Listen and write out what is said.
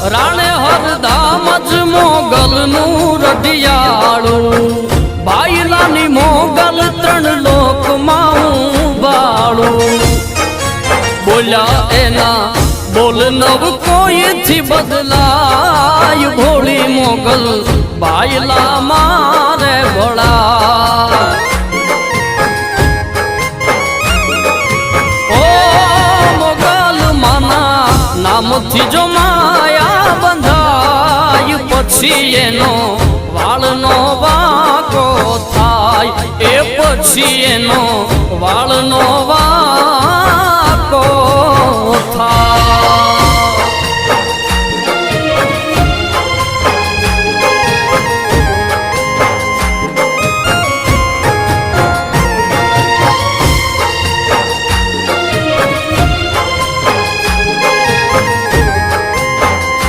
રાણે હરદામ જ મોગલનું રઢિયાળું બાયલાની મોગલ ત્રણ લોકમાં બાળું બોલ્યા એના બોલ નવ કોઈથી બદલાય ભોળી મોગલ બાયલા મારે ભળા ઓ મોગલ માના નામથી જો માયા બંધાય પછી એનો વાળનો વાંકો થાય એ પછી એનો વાળનો વાંકો